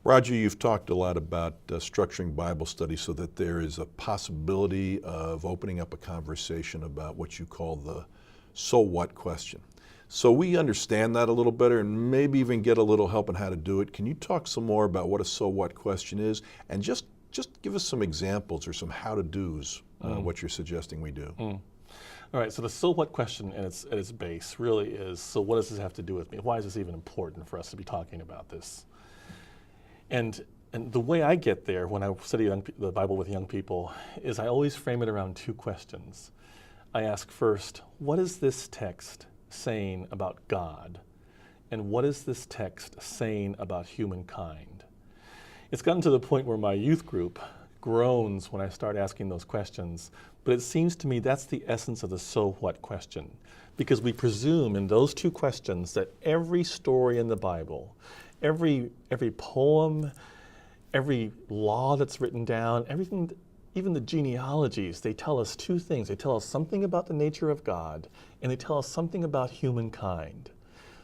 Rodger, you've talked a lot about structuring Bible study so that there is a possibility of opening up a conversation about what you call the so what question. So we understand that a little better and maybe even get a little help on how to do it. Can you talk some more about what a so what question is, and just give us some examples or some how-to-dos, what you're suggesting we do? All right, so the so what question at its base really is, so what does this have to do with me? Why is this even important for us to be talking about this? And the way I get there when I study the Bible with young people is I always frame it around two questions. I ask first, what is this text saying about God? And what is this text saying about humankind? It's gotten to the point where my youth group groans when I start asking those questions, but it seems to me that's the essence of the so what question, because we presume in those two questions that every story in the Bible, every poem, every law that's written down, everything, even the genealogies, they tell us two things. They tell us something about the nature of God, and they tell us something about humankind.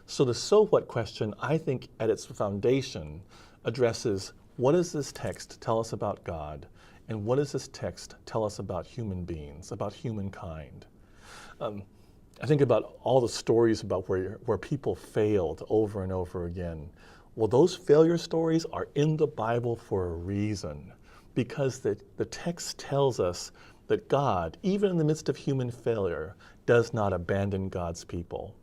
So the so what question, I think at its foundation, addresses what does this text tell us about God, and what does this text tell us about human beings, about humankind? I think about all the stories about where people failed over and over again. Well, those failure stories are in the Bible for a reason, because the text tells us that God, even in the midst of human failure, does not abandon God's people.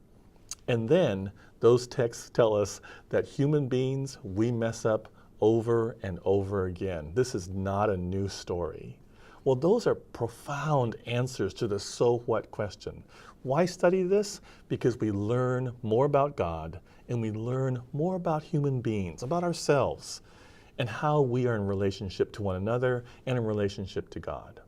And then those texts tell us that human beings, we mess up over and over again. This is not a new story. Well, those are profound answers to the so what question. Why study this? Because we learn more about God and we learn more about human beings, about ourselves, and how we are in relationship to one another and in relationship to God.